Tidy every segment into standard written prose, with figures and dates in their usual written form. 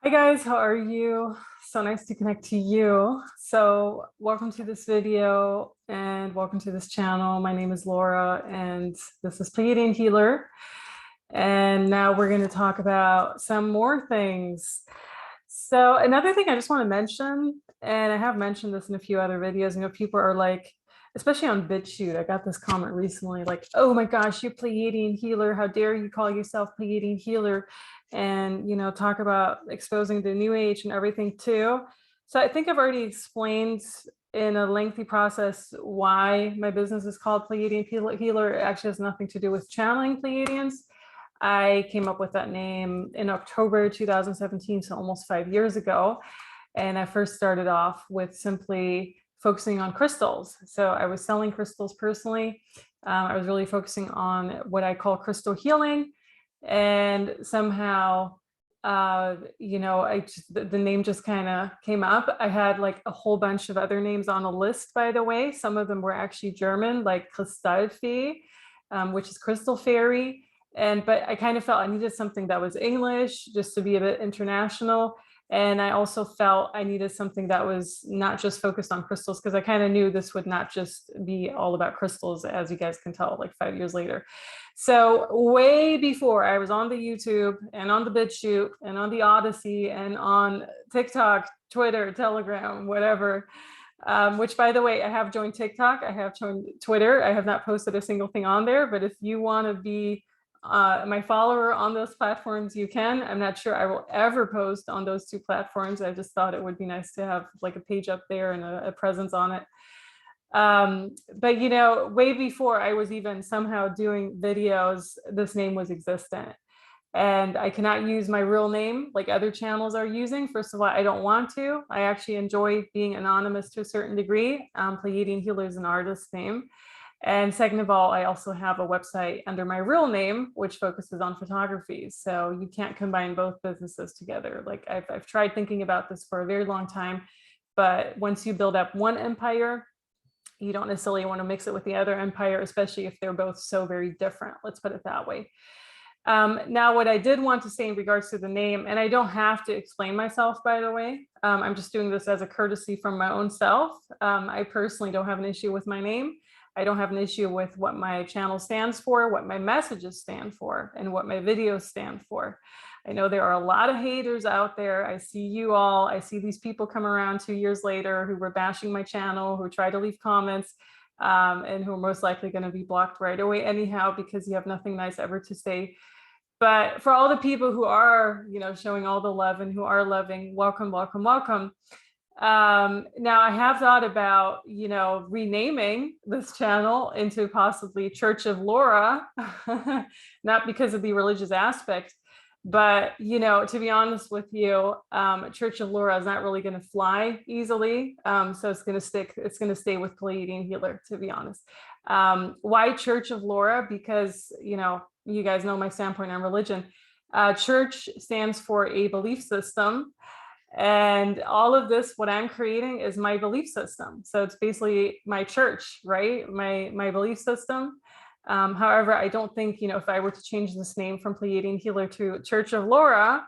Hi guys, how are you? So nice to connect to you. So welcome to this video and welcome to this channel. My name is Laura and this is Pleiadian Healer. And now we're going to talk about some more things. So another thing I just want to mention, and I have mentioned this in a few other videos, people are like, especially on BitChute, I got this comment recently, like, oh my gosh, you Pleiadian Healer, how dare you call yourself Pleiadian Healer? And, talk about exposing the new age and everything too. So I think I've already explained in a lengthy process why my business is called Pleiadian Healer. It actually has nothing to do with channeling Pleiadians. I came up with that name in October 2017, so almost 5 years ago. And I first started off with simply focusing on crystals. So I was selling crystals personally. I was really focusing on what I call crystal healing. And somehow, the name just kind of came up. I had like a whole bunch of other names on a list, by the way. Some of them were actually German, like Kristallfee, which is crystal fairy. But I kind of felt I needed something that was English just to be a bit international. And I also felt I needed something that was not just focused on crystals, because I kind of knew this would not just be all about crystals, as you guys can tell, like 5 years later. So way before I was on the YouTube and on the BitChute and on the Odyssey and on TikTok, Twitter, Telegram, whatever, which, by the way, I have joined TikTok, I have joined Twitter. I have not posted a single thing on there, but if you want to be my follower on those platforms, you can. I'm not sure I will ever post on those two platforms. I just thought it would be nice to have like a page up there and a presence on it. But way before I was even somehow doing videos, this name was existent. And I cannot use my real name like other channels are using. First of all, I don't want to. I actually enjoy being anonymous to a certain degree. Pleiadian Healer is an artist name. And second of all, I also have a website under my real name, which focuses on photography. So you can't combine both businesses together. Like I've tried thinking about this for a very long time, but once you build up one empire, you don't necessarily want to mix it with the other empire, especially if they're both so very different. Let's put it that way. Now, what I did want to say in regards to the name, and I don't have to explain myself, by the way, I'm just doing this as a courtesy from my own self. I personally don't have an issue with my name. I don't have an issue with what my channel stands for, what my messages stand for, and what my videos stand for. I know there are a lot of haters out there. I see you all. I see these people come around 2 years later who were bashing my channel, who try to leave comments, and who are most likely going to be blocked right away anyhow, because you have nothing nice ever to say. But for all the people who are, showing all the love and who are loving, welcome, welcome, welcome. Now I have thought about, renaming this channel into possibly Church of Laura, not because of the religious aspect, but, to be honest with you, Church of Laura is not really going to fly easily. So it's going to stay with Pleiadian Healer, to be honest. Why Church of Laura? Because, you guys know my standpoint on religion. Church stands for a belief system. And all of this, what I'm creating is my belief system. So it's basically my church, right? My belief system. However, I don't think, if I were to change this name from Pleiadian Healer to Church of Laura,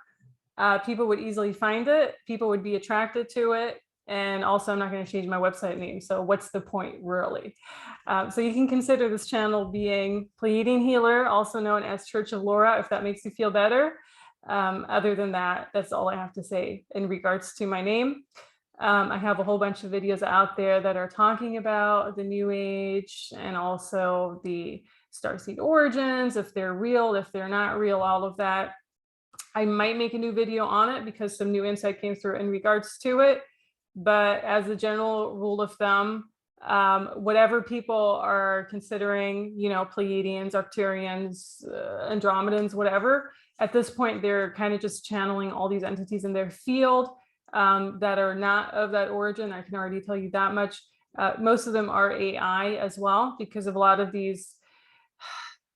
people would easily find it. People would be attracted to it. And also, I'm not going to change my website name. So what's the point, really? So you can consider this channel being Pleiadian Healer, also known as Church of Laura, if that makes you feel better. Other than that, that's all I have to say in regards to my name. I have a whole bunch of videos out there that are talking about the New Age and also the starseed origins, if they're real, if they're not real, all of that. I might make a new video on it because some new insight came through in regards to it. But as a general rule of thumb, whatever people are considering, Pleiadians, Arcturians, Andromedans, whatever, at this point, they're kind of just channeling all these entities in their field that are not of that origin. I can already tell you that much. Most of them are AI as well, because of a lot of these,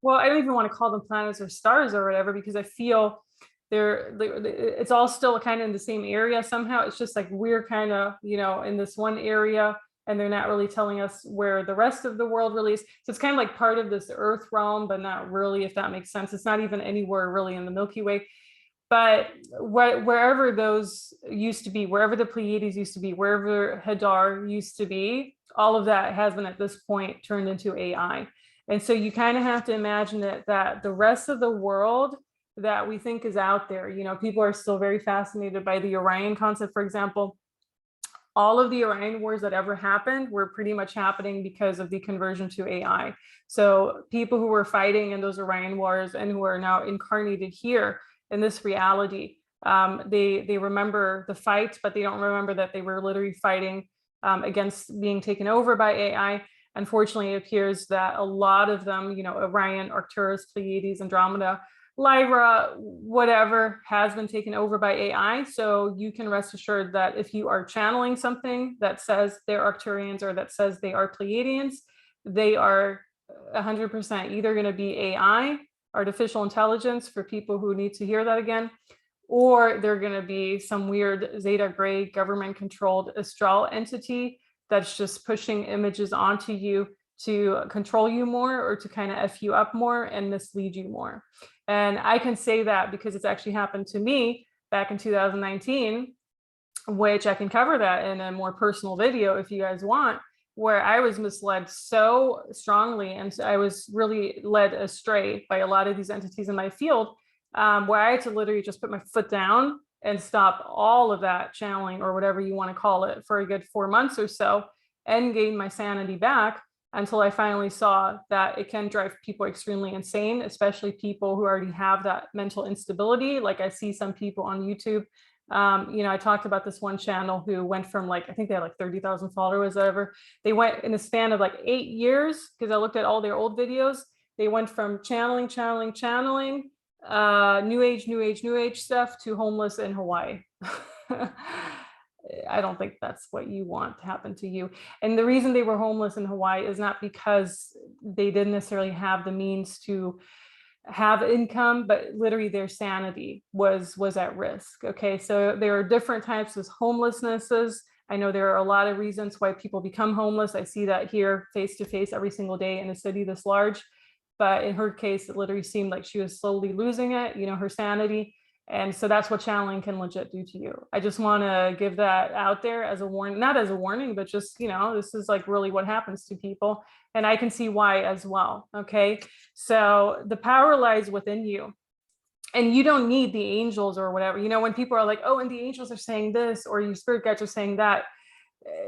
well, I don't even want to call them planets or stars or whatever, because I feel it's all still kind of in the same area somehow. It's just like we're kind of, in this one area, and they're not really telling us where the rest of the world really is. So it's kind of like part of this Earth realm, but not really, if that makes sense. It's not even anywhere really in the Milky Way. But wherever those used to be, wherever the Pleiades used to be, wherever Hadar used to be, all of that has been at this point turned into AI. And so you kind of have to imagine that the rest of the world that we think is out there, people are still very fascinated by the Orion concept, for example. All of the Orion wars that ever happened were pretty much happening because of the conversion to AI. So people who were fighting in those Orion wars and who are now incarnated here in this reality, they remember the fight, but they don't remember that they were literally fighting against being taken over by AI. Unfortunately, it appears that a lot of them, Orion, Arcturus, Pleiades, Andromeda, Lyra, whatever, has been taken over by AI. So you can rest assured that if you are channeling something that says they're Arcturians or that says they are Pleiadians, they are 100% either going to be AI, artificial intelligence, for people who need to hear that again, or they're going to be some weird Zeta Gray government controlled astral entity that's just pushing images onto you to control you more or to kind of F you up more and mislead you more. And I can say that because it's actually happened to me back in 2019, which I can cover that in a more personal video if you guys want, where I was misled so strongly and I was really led astray by a lot of these entities in my field, where I had to literally just put my foot down and stop all of that channeling or whatever you want to call it for a good 4 months or so and gain my sanity back, until I finally saw that it can drive people extremely insane, especially people who already have that mental instability. Like I see some people on YouTube, I talked about this one channel who went from I think they had 30,000 followers, whatever. They went in a span of 8 years, because I looked at all their old videos. They went from channeling, new age stuff to homeless in Hawaii. I don't think that's what you want to happen to you. And the reason they were homeless in Hawaii is not because they didn't necessarily have the means to have income, but literally their sanity was at risk. Okay, so there are different types of homelessnesses. I know there are a lot of reasons why people become homeless. I see that here face to face every single day in a city this large. But in her case, it literally seemed like she was slowly losing it, her sanity. And so that's what channeling can legit do to you. I just want to give that out there as a warning, not as a warning, but just, this is really what happens to people. And I can see why as well. Okay. So the power lies within you. And you don't need the angels or whatever. When people are like, oh, and the angels are saying this, or you spirit guides are saying that,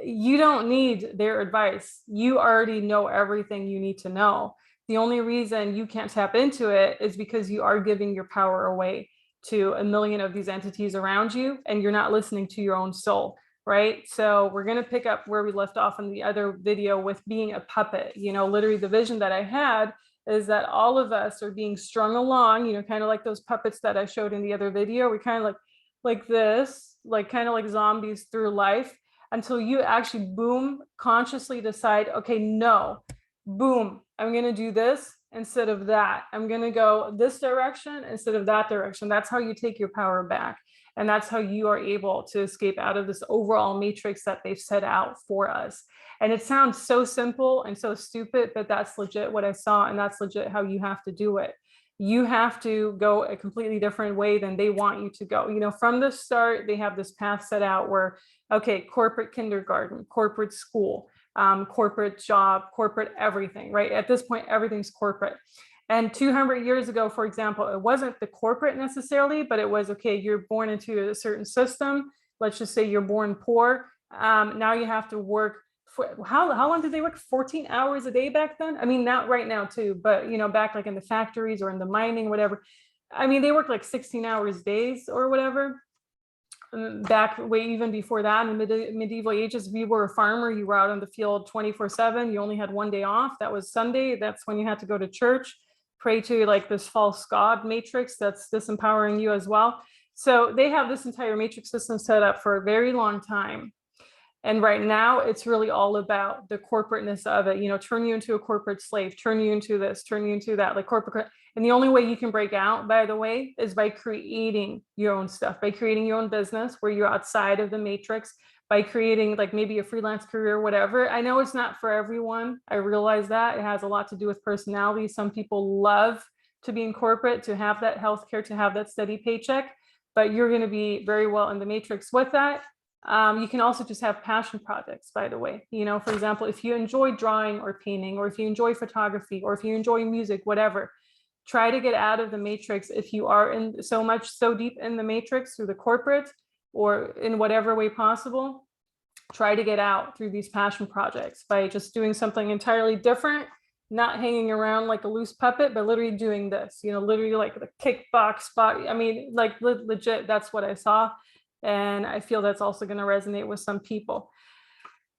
you don't need their advice. You already know everything you need to know. The only reason you can't tap into it is because you are giving your power away to a million of these entities around you, and you're not listening to your own soul, right? So we're going to pick up where we left off in the other video with being a puppet. Literally the vision that I had is that all of us are being strung along, kind of like those puppets that I showed in the other video. We kind of like this, kind of like zombies through life, until you actually, boom, consciously decide, okay, no, boom, I'm going to do this instead of that. I'm going to go this direction instead of that direction. That's how you take your power back. And that's how you are able to escape out of this overall matrix that they've set out for us. And it sounds so simple and so stupid, but that's legit what I saw. And that's legit how you have to do it. You have to go a completely different way than they want you to go. From the start, they have this path set out where, okay, corporate kindergarten, corporate school, corporate job, corporate everything, right? At this point, everything's corporate. And 200 years ago, for example, it wasn't the corporate necessarily, but it was, okay, you're born into a certain system. Let's just say you're born poor. Now you have to work for, how long did they work? 14 hours a day back then? I mean, not right now too, but back in the factories or in the mining, whatever. I mean, they work 16 hours days or whatever. Back way even before that, in the medieval ages, if you were a farmer, you were out on the field 24/7. You only had one day off. That was Sunday. That's when you had to go to church, pray to this false god matrix that's disempowering you as well. So they have this entire matrix system set up for a very long time. And right now, it's really all about the corporateness of it, turn you into a corporate slave, turn you into this, turn you into that, corporate. And the only way you can break out, by the way, is by creating your own stuff, by creating your own business where you're outside of the matrix, by creating maybe a freelance career, whatever. I know it's not for everyone. I realize that it has a lot to do with personality. Some people love to be in corporate, to have that healthcare, to have that steady paycheck. but you're going to be very well in the matrix with that. You can also just have passion projects, by the way. You know, for example, if you enjoy drawing or painting, or if you enjoy photography, or if you enjoy music, whatever, try to get out of the matrix. If you are in so deep in the matrix through the corporate or in whatever way possible, try to get out through these passion projects by just doing something entirely different, not hanging around like a loose puppet, but literally doing this, you know, literally like the kickbox spot. I mean, like legit, that's what I saw. And I feel that's also going to resonate with some people.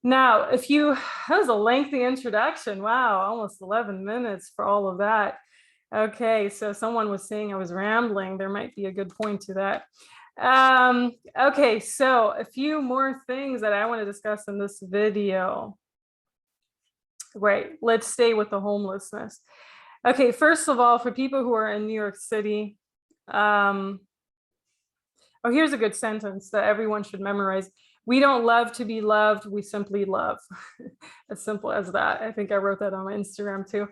Now, that was a lengthy introduction. Wow, almost 11 minutes for all of that. Okay, so someone was saying I was rambling. There might be a good point to that. Okay, so a few more things that I want to discuss in this video. Right, let's stay with the homelessness. Okay, first of all, for people who are in New York City, oh, here's a good sentence that everyone should memorize. We don't love to be loved, we simply love. As simple as that. I think I wrote that on my Instagram too.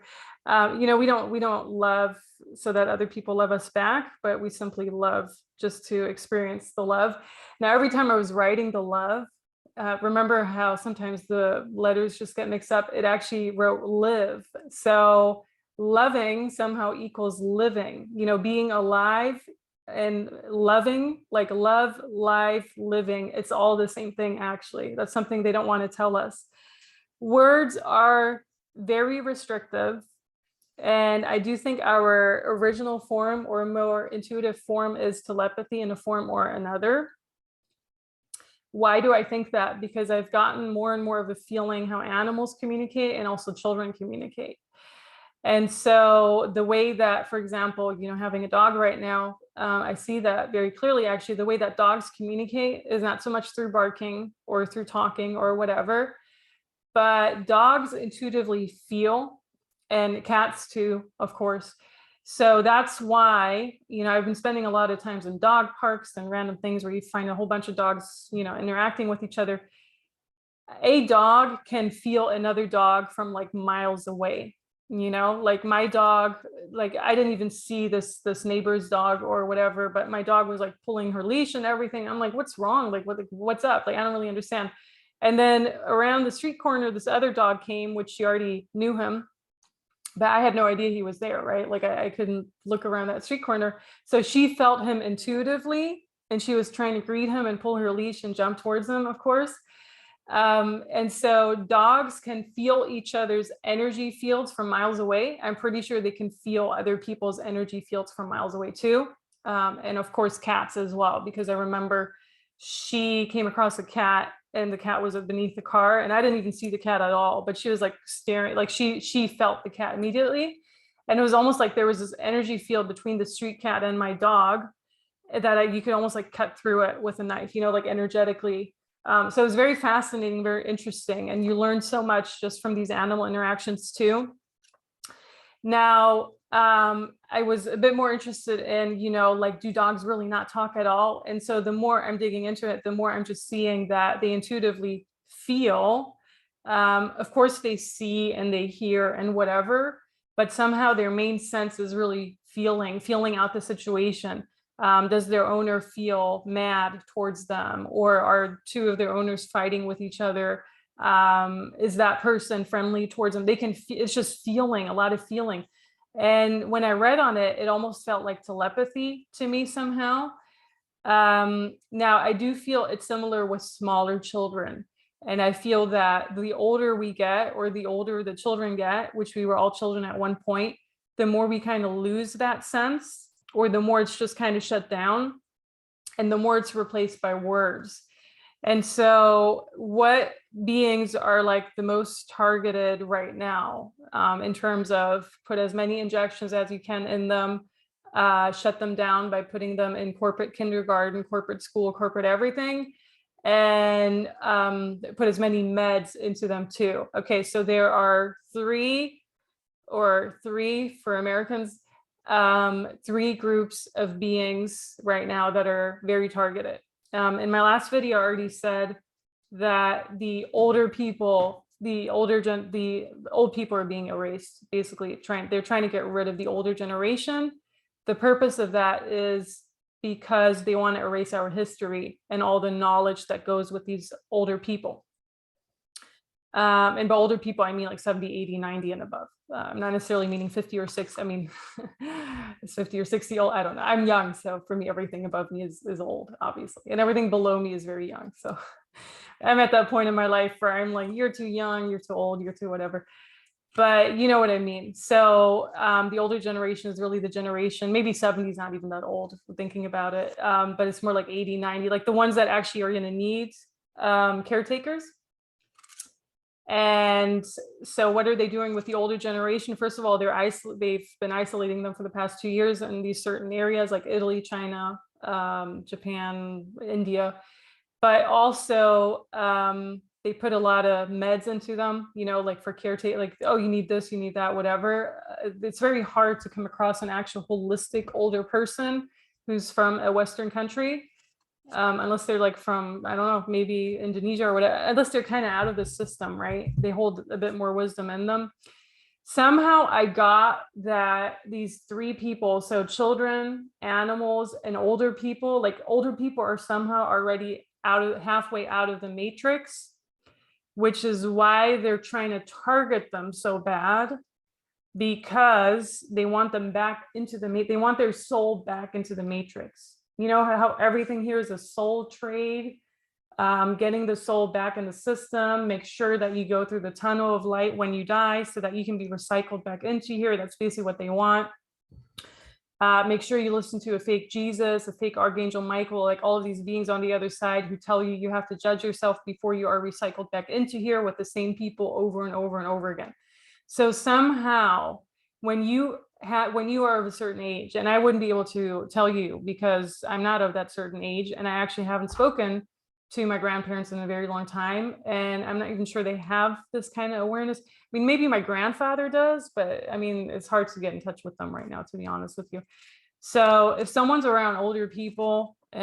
You know, we don't love so that other people love us back, but we simply love just to experience the love. Now, every time I was writing the love, remember how sometimes the letters just get mixed up? It actually wrote live. So loving somehow equals living, you know, being alive and loving, like love, life, living. It's all the same thing, actually. That's something they don't want to tell us. Words are very restrictive. And I do think our original form or more intuitive form is telepathy in a form or another. Why do I think that? Because I've gotten more and more of a feeling how animals communicate and also children communicate. And so the way that, for example, you know, having a dog right now, I see that very clearly. Actually, the way that dogs communicate is not so much through barking or through talking or whatever, but dogs intuitively feel, and cats too, of course. So that's why, you know, I've been spending a lot of times in dog parks and random things where you find a whole bunch of dogs, you know, interacting with each other. A dog can feel another dog from like miles away. You know, like my dog, like I didn't even see this neighbor's dog or whatever, but my dog was like pulling her leash and everything. I'm like, what's wrong? Like, what's up? Like, I don't really understand. And then around the street corner, this other dog came, which she already knew him, but I had no idea he was there, right? Like I couldn't look around that street corner. So she felt him intuitively, and she was trying to greet him and pull her leash and jump towards him, of course. And so dogs can feel each other's energy fields from miles away. I'm pretty sure they can feel other people's energy fields from miles away too. And of course, cats as well, because I remember she came across a cat and the cat was beneath the car, and I didn't even see the cat at all, but she was like staring, like she felt the cat immediately. And it was almost like there was this energy field between the street cat and my dog that you could almost like cut through it with a knife, you know, like energetically. So it was very fascinating, very interesting. And you learn so much just from these animal interactions too. Now, I was a bit more interested in, you know, like, do dogs really not talk at all? And so the more I'm digging into it, the more I'm just seeing that they intuitively feel. Of course, they see and they hear and whatever, but somehow their main sense is really feeling out the situation. Does their owner feel mad towards them, or are two of their owners fighting with each other? Is that person friendly towards them? It's just feeling, a lot of feeling. And when I read on it, it almost felt like telepathy to me somehow. Now I do feel it's similar with smaller children. And I feel that the older we get, or the older the children get, which we were all children at one point, the more we kind of lose that sense, or the more it's just kind of shut down, and the more it's replaced by words. And so what beings are like the most targeted right now, in terms of put as many injections as you can in them, shut them down by putting them in corporate kindergarten, corporate school, corporate everything, and put as many meds into them too. Okay, so there are three for Americans, 3 groups of beings right now that are very targeted. In my last video, I already said that the older people, the old people are being erased. Basically, they're trying to get rid of the older generation. The purpose of that is because they want to erase our history and all the knowledge that goes with these older people. And by older people, I mean like 70, 80, 90 and above. I'm not necessarily meaning 50 or 60. I mean, it's 50 or 60 old. I don't know. I'm young. So for me, everything above me is old, obviously. And everything below me is very young. So I'm at that point in my life where I'm like, you're too young, you're too old, you're too whatever. But you know what I mean? So the older generation is really the generation, maybe 70 is not even that old, thinking about it. But it's more like 80, 90, like the ones that actually are going to need caretakers. And so what are they doing with the older generation? First of all, they've been isolating them for the past 2 years in these certain areas like Italy, China, Japan, India. But also they put a lot of meds into them, you know, like for caretaker, like, oh, you need this, you need that, whatever. It's very hard to come across an actual holistic older person who's from a Western country. Unless they're like from, I don't know, maybe Indonesia or whatever, unless they're kind of out of the system, right? They hold a bit more wisdom in them. Somehow I got that these three people, so children, animals, and older people, like older people are somehow already halfway out of the matrix, which is why they're trying to target them so bad, because they want them back into they want their soul back into the matrix. You know how everything here is a soul trade, getting the soul back in the system, make sure that you go through the tunnel of light when you die so that you can be recycled back into here. That's basically what they want. Make sure you listen to a fake Jesus, a fake Archangel Michael, like all of these beings on the other side who tell you you have to judge yourself before you are recycled back into here with the same people over and over and over again. So somehow when you are of a certain age, and I wouldn't be able to tell you because I'm not of that certain age, and I actually haven't spoken to my grandparents in a very long time, and I'm not even sure they have this kind of awareness. I mean, maybe my grandfather does, but I mean, it's hard to get in touch with them right now, to be honest with you. So if someone's around older people, you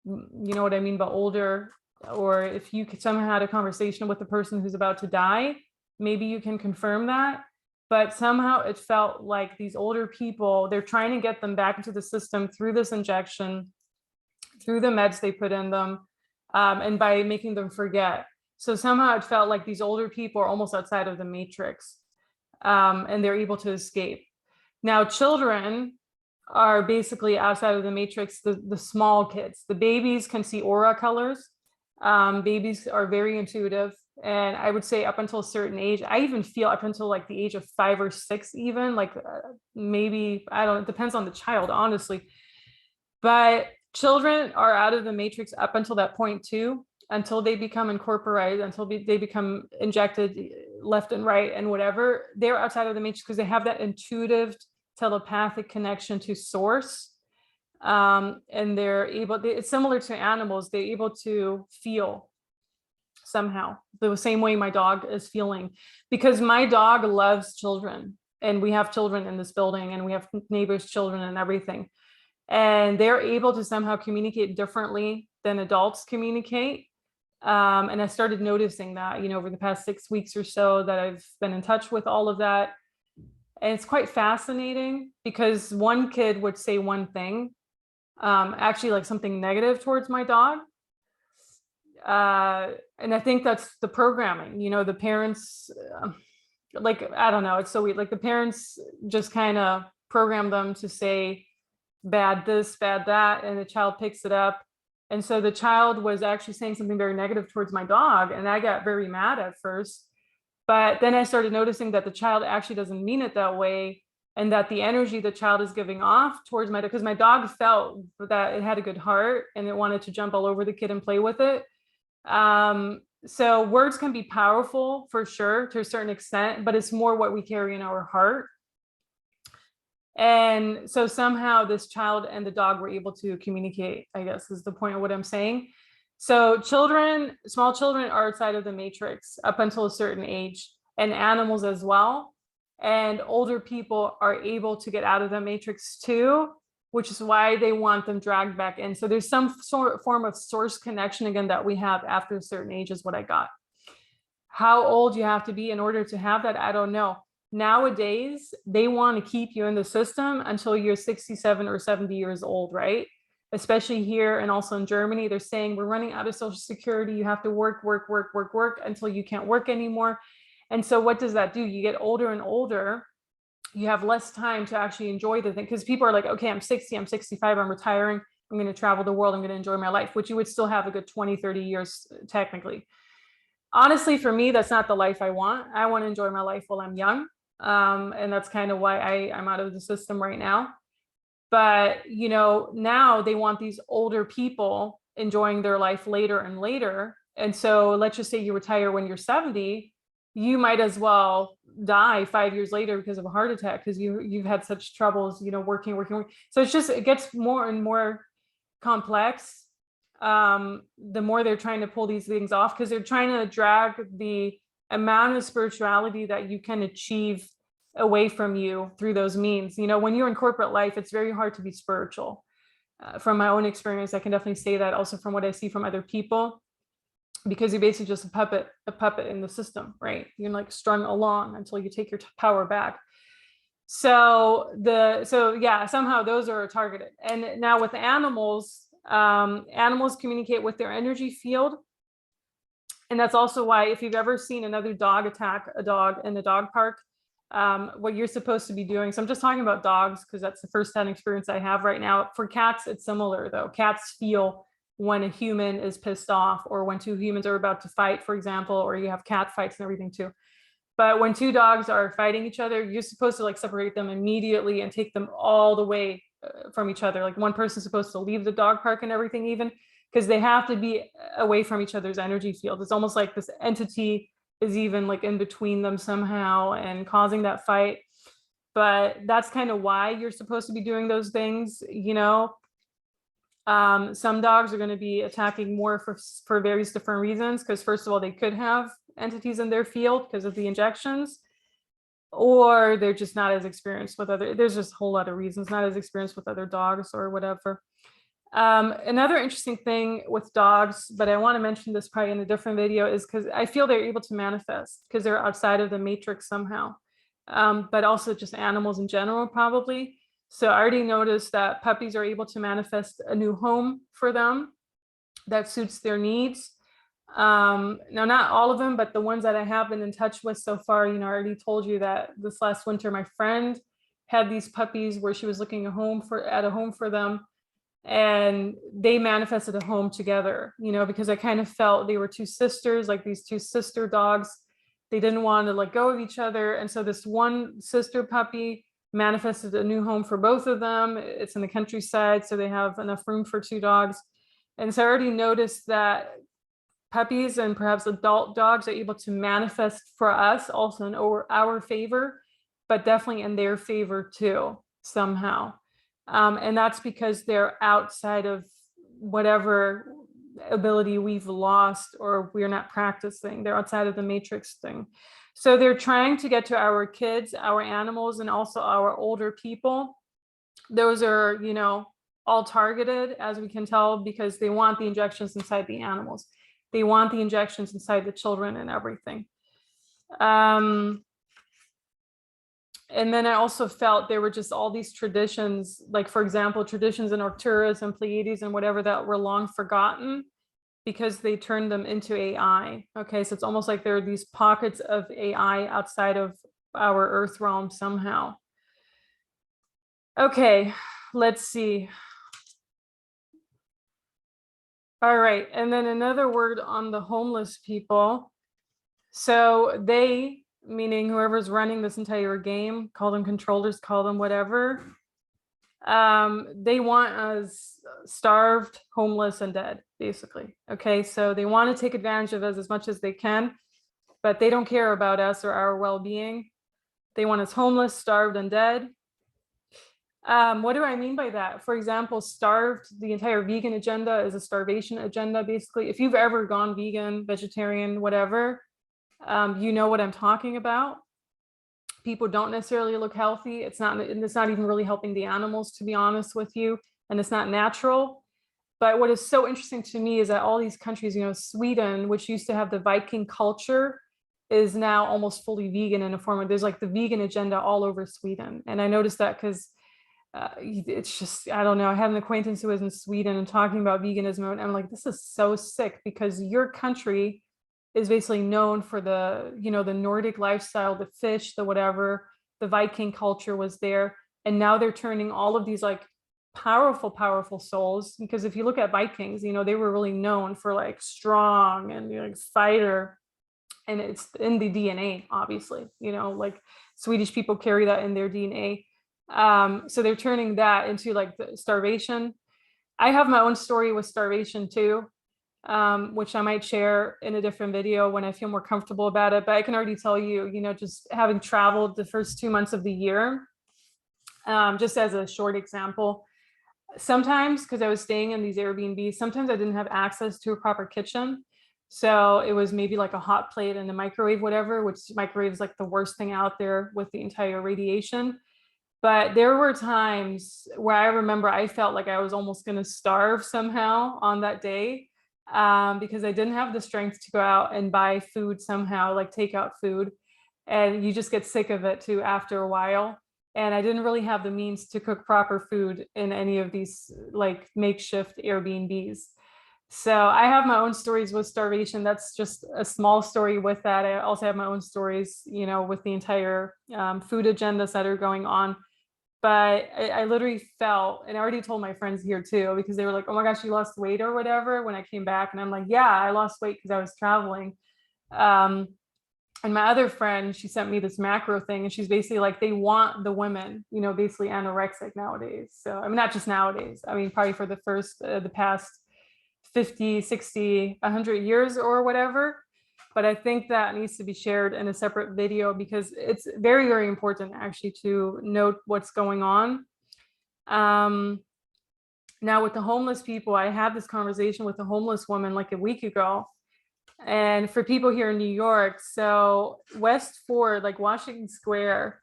know what I mean by older, or if you could somehow had a conversation with the person who's about to die, maybe you can confirm that. But somehow it felt like these older people, they're trying to get them back into the system through this injection, through the meds they put in them, and by making them forget. So somehow it felt like these older people are almost outside of the matrix, and they're able to escape. Now, children are basically outside of the matrix, the small kids. The babies can see aura colors. Babies are very intuitive. And I would say up until a certain age, I even feel up until like the age of 5 or 6, even like maybe, I don't know, it depends on the child, honestly. But children are out of the matrix up until that point too, until they become incorporated, until they become injected left and right and whatever. They're outside of the matrix because they have that intuitive telepathic connection to source. And they're able, it's similar to animals, they're able to feel somehow the same way my dog is feeling, because my dog loves children, and we have children in this building, and we have neighbors' children and everything, and they're able to somehow communicate differently than adults communicate. And I started noticing that, you know, over the past 6 weeks or so that I've been in touch with all of that. And it's quite fascinating because one kid would say one thing, actually like something negative towards my dog. And I think that's the programming, you know, the parents, like, I don't know, it's so weird. Like the parents just kind of program them to say bad this, bad that, and the child picks it up. And so the child was actually saying something very negative towards my dog, and I got very mad at first. But then I started noticing that the child actually doesn't mean it that way, and that the energy the child is giving off towards my dog, because my dog felt that it had a good heart and it wanted to jump all over the kid and play with it. So words can be powerful for sure to a certain extent, but it's more what we carry in our heart. And so somehow this child and the dog were able to communicate, I guess is the point of what I'm saying. So children, small children are outside of the matrix up until a certain age, and animals as well. And older people are able to get out of the matrix too, which is why they want them dragged back in. So there's some form of source connection again that we have after a certain age is what I got. How old you have to be in order to have that, I don't know. Nowadays, they want to keep you in the system until you're 67 or 70 years old, right? especially here and also in Germany. They're saying we're running out of Social Security. You have to work until you can't work anymore. And so what does that do? You get older and older. You have less time to actually enjoy the thing, because people are like, okay, I'm 60, I'm 65, I'm retiring. I'm going to travel the world. I'm going to enjoy my life, which you would still have a good 20, 30 years technically. Honestly, for me, that's not the life I want. I want to enjoy my life while I'm young. And that's kind of why I'm out of the system right now. But, you know, now they want these older people enjoying their life later and later. And so let's just say you retire when you're 70, you might as well die 5 years later because of a heart attack, because you've had such troubles, you know, working. So it gets more and more complex. The more they're trying to pull these things off, because they're trying to drag the amount of spirituality that you can achieve away from you through those means. You know, when you're in corporate life, it's very hard to be spiritual. From my own experience, I can definitely say that, also from what I see from other people, because you're basically just a puppet in the system, right? You're like strung along until you take your power back. So yeah, somehow those are targeted. And now with animals, animals communicate with their energy field. And that's also why, if you've ever seen another dog attack a dog in the dog park, what you're supposed to be doing. So I'm just talking about dogs because that's the first-hand experience I have right now. For cats, it's similar though. Cats feel when a human is pissed off, or when two humans are about to fight, for example, or you have cat fights and everything too. But when two dogs are fighting each other, you're supposed to like separate them immediately and take them all the way from each other. Like one person's supposed to leave the dog park and everything, even, because they have to be away from each other's energy field. It's almost like this entity is even like in between them somehow and causing that fight. But that's kind of why you're supposed to be doing those things, you know. Some dogs are going to be attacking more for various different reasons, because first of all, they could have entities in their field because of the injections, or they're just not as experienced with there's just a whole lot of reasons, not as experienced with other dogs or whatever. Another interesting thing with dogs, but I want to mention this probably in a different video, is because I feel they're able to manifest because they're outside of the matrix somehow, but also just animals in general probably. So I already noticed that puppies are able to manifest a new home for them that suits their needs. Now, not all of them, but the ones that I have been in touch with so far, you know, I already told you that this last winter, my friend had these puppies where she was looking at a home for them, and they manifested a home together, you know, because I kind of felt they were two sisters, like these two sister dogs. They didn't want to let go of each other. And so this one sister puppy manifested a new home for both of them. It's in the countryside, so they have enough room for two dogs. And so I already noticed that puppies and perhaps adult dogs are able to manifest for us also in our favor, but definitely in their favor too, somehow. And that's because they're outside of whatever ability we've lost or we're not practicing. They're outside of the matrix thing. So they're trying to get to our kids, our animals, and also our older people. Those are, you know, all targeted, as we can tell, because they want the injections inside the animals. They want the injections inside the children and everything. And then I also felt there were just all these traditions, like, for example, traditions in Arcturus and Pleiades and whatever, that were long forgotten because they turned them into AI. Okay, so it's almost like there are these pockets of AI outside of our Earth realm somehow. Okay, let's see. All right, and then another word on the homeless people. So they, meaning whoever's running this entire game, call them controllers, call them whatever, they want us starved, homeless, and dead, basically. Okay, so they want to take advantage of us as much as they can, but they don't care about us or our well-being. They want us homeless, starved, and dead. What do I mean by that? For example, starved, the entire vegan agenda is a starvation agenda, basically. If you've ever gone vegan, vegetarian, whatever, you know what I'm talking about. People don't necessarily look healthy. It's not even really helping the animals, to be honest with you, and it's not natural. But what is so interesting to me is that all these countries, you know, Sweden, which used to have the Viking culture, is now almost fully vegan in a form of, there's like the vegan agenda all over Sweden. And I noticed that because it's just, I don't know. I had an acquaintance who was in Sweden and talking about veganism, and I'm like, this is so sick, because your country is basically known for the, the Nordic lifestyle, the fish, the whatever, the Viking culture was there. And now they're turning all of these like powerful, powerful souls. Because if you look at Vikings, they were really known for like strong and like fighter. And it's in the DNA, obviously, like Swedish people carry that in their DNA. So they're turning that into like the starvation. I have my own story with starvation too, which I might share in a different video when I feel more comfortable about it. But I can already tell you, just having traveled the first 2 months of the year, just as a short example, sometimes, because I was staying in these Airbnbs, sometimes I didn't have access to a proper kitchen. So it was maybe like a hot plate and a microwave, whatever, which microwave is like the worst thing out there with the entire radiation. But there were times where I remember I felt like I was almost going to starve somehow on that day, because I didn't have the strength to go out and buy food somehow, like takeout food. And you just get sick of it too after a while. And I didn't really have the means to cook proper food in any of these like makeshift Airbnbs. So I have my own stories with starvation. That's just a small story with that. I also have my own stories, with the entire food agendas that are going on. But I literally felt, and I already told my friends here too, because they were like, oh my gosh, you lost weight or whatever when I came back. And I'm like, yeah, I lost weight because I was traveling. And my other friend, she sent me this macro thing, and she's basically like, they want the women, basically anorexic nowadays. So, I mean, not just nowadays, I mean, probably for the past 50, 60, 100 years or whatever. But I think that needs to be shared in a separate video, because it's very, very important actually to note what's going on. Now with the homeless people, I had this conversation with a homeless woman like a week ago. And for people here in New York, so West Ford, like Washington Square,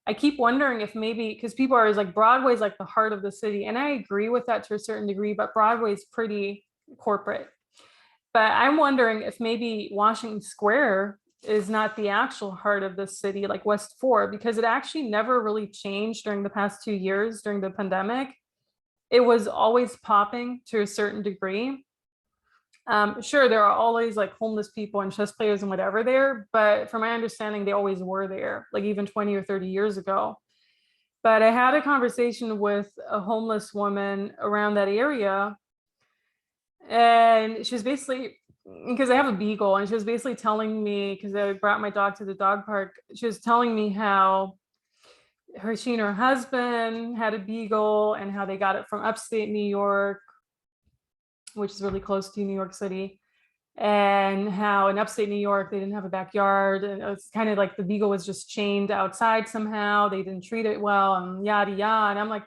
I keep wondering if maybe, because people are always like, Broadway's like the heart of the city. And I agree with that to a certain degree, but Broadway's pretty corporate. But I'm wondering if maybe Washington Square is not the actual heart of the city, like West Ford, because it actually never really changed during the past 2 years during the pandemic. It was always popping to a certain degree. Sure, there are always like homeless people and chess players and whatever there, but from my understanding, they always were there, like even 20 or 30 years ago. But I had a conversation with a homeless woman around that area, and she was basically, because I have a beagle, and she was basically telling me, because I brought my dog to the dog park, she was telling me how she and her husband had a beagle and how they got it from upstate New York, which is really close to New York City, and how in upstate New York, they didn't have a backyard. And it's kind of like the beagle was just chained outside somehow. They didn't treat it well, and yada, yada. And I'm like,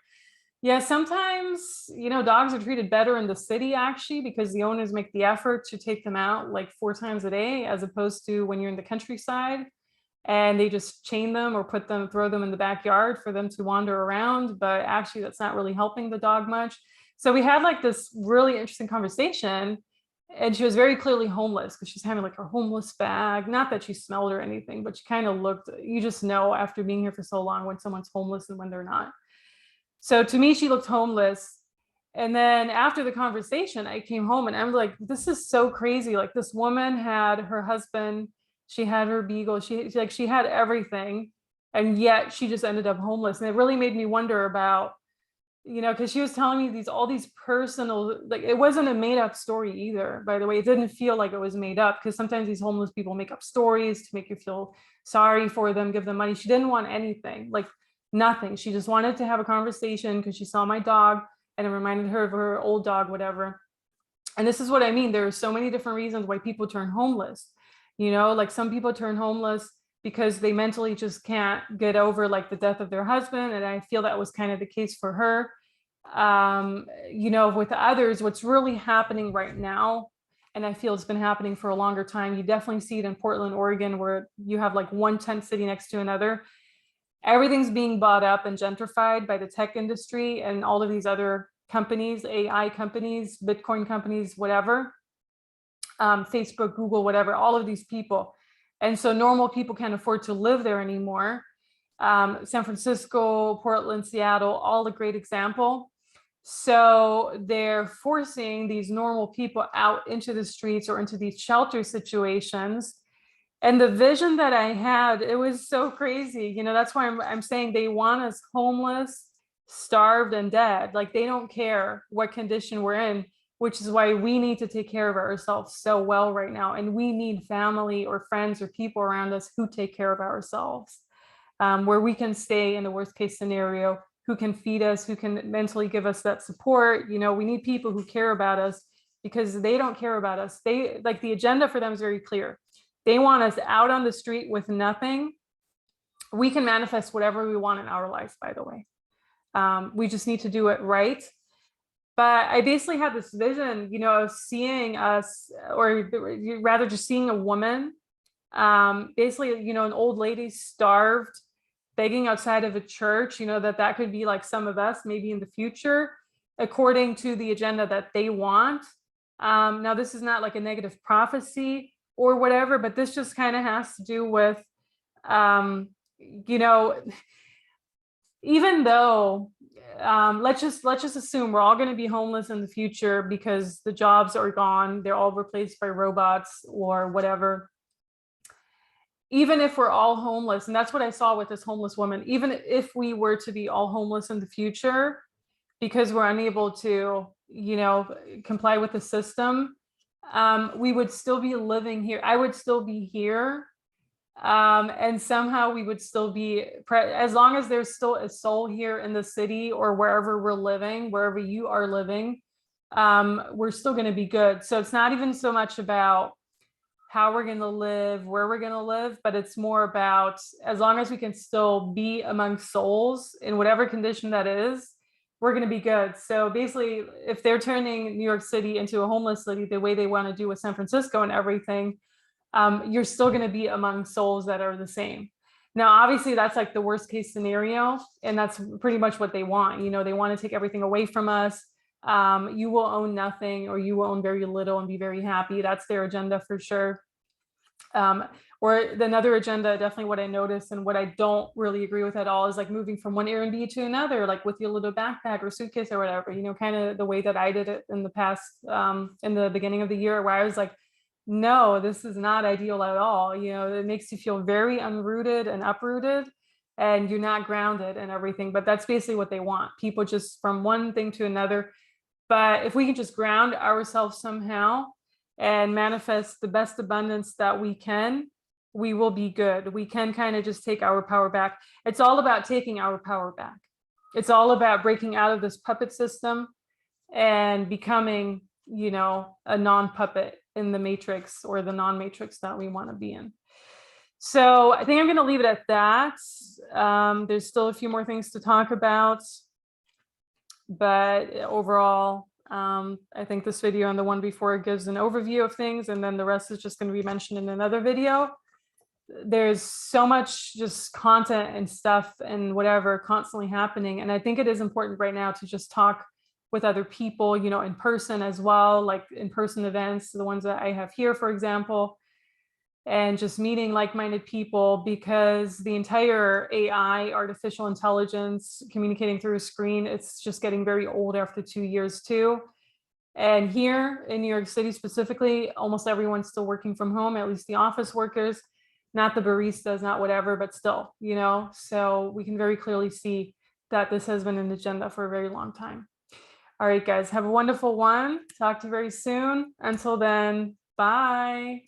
yeah, sometimes, dogs are treated better in the city actually, because the owners make the effort to take them out like 4 times a day, as opposed to when you're in the countryside and they just chain them or throw them in the backyard for them to wander around. But actually, that's not really helping the dog much. So we had like this really interesting conversation, and she was very clearly homeless because she's having like her homeless bag. Not that she smelled or anything, but she kind of looked, you just know after being here for so long when someone's homeless and when they're not. So to me, she looked homeless. And then after the conversation, I came home and I'm like, this is so crazy. Like, this woman had her husband, she had her beagle, she had everything. And yet she just ended up homeless. And it really made me wonder about, because she was telling me all these personal, like, it wasn't a made up story either, by the way. It didn't feel like it was made up, because sometimes these homeless people make up stories to make you feel sorry for them, give them money. She didn't want anything, like nothing. She just wanted to have a conversation because she saw my dog and it reminded her of her old dog, whatever. And this is what I mean. There are so many different reasons why people turn homeless. Like some people turn homeless because they mentally just can't get over like the death of their husband. And I feel that was kind of the case for her. With others, what's really happening right now, and I feel it's been happening for a longer time, you definitely see it in Portland, Oregon, where you have like one tent city next to another. Everything's being bought up and gentrified by the tech industry and all of these other companies, AI companies, Bitcoin companies, whatever, Facebook, Google, whatever, all of these people. And so normal people can't afford to live there anymore. San Francisco, Portland, Seattle, all a great example. So they're forcing these normal people out into the streets or into these shelter situations. And the vision that I had, it was so crazy. You know, that's why I'm saying they want us homeless, starved, and dead. Like they don't care what condition we're in, which is why we need to take care of ourselves so well right now. And we need family or friends or people around us who take care of ourselves, where we can stay in the worst case scenario, who can feed us, who can mentally give us that support. You know, we need people who care about us, because they don't care about us. They, like, the agenda for them is very clear. They want us out on the street with nothing. We can manifest whatever we want in our life, by the way. We just need to do it right. But I basically had this vision, you know, of seeing us, or rather just seeing a woman, basically, you know, an old lady starved, begging outside of a church, you know, that could be like some of us maybe in the future, according to the agenda that they want. Now, this is not like a negative prophecy or whatever, but this just kind of has to do with, you know, even though, let's just assume we're all going to be homeless in the future because the jobs are gone, they're all replaced by robots or whatever. Even if we're all homeless, and that's what I saw with this homeless woman, even if we were to be all homeless in the future because we're unable to, you know, comply with the system, we would still be living here. I would still be here. And somehow we would still be, as long as there's still a soul here in the city or wherever we're living, wherever you are living, we're still going to be good. So it's not even so much about how we're going to live, where we're going to live, but it's more about, as long as we can still be among souls in whatever condition that is, we're going to be good. So basically, if they're turning New York City into a homeless city the way they want to do with San Francisco and everything, you're still going to be among souls that are the same. Now, obviously, that's like the worst case scenario, and that's pretty much what they want. You know, they want to take everything away from us. You will own nothing, or you will own very little and be very happy. That's their agenda for sure. Or another agenda, definitely what I noticed and what I don't really agree with at all, is like moving from one Airbnb to another, like with your little backpack or suitcase or whatever, you know, kind of the way that I did it in the past, in the beginning of the year, where I was like, no, this is not ideal at all. You know, it makes you feel very unrooted and uprooted, and you're not grounded and everything. But that's basically what they want, people just from one thing to another. But if we can just ground ourselves somehow and manifest the best abundance that we can, we will be good. We can kind of just take our power back. It's all about taking our power back. It's all about breaking out of this puppet system and becoming, you know, a non-puppet in the matrix, or the non-matrix that we want to be in. So I think I'm going to leave it at that. There's still a few more things to talk about, but overall, I think this video and the one before gives an overview of things, and then the rest is just going to be mentioned in another video. There's so much just content and stuff and whatever constantly happening, and I think it is important right now to just talk with other people, you know, in person as well, like in-person events, the ones that I have here, for example, and just meeting like-minded people, because the entire AI, artificial intelligence, communicating through a screen, it's just getting very old after 2 years too. And here in New York City specifically, almost everyone's still working from home, at least the office workers, not the baristas, not whatever, but still, you know, so we can very clearly see that this has been an agenda for a very long time. All right, guys, have a wonderful one. Talk to you very soon. Until then, bye.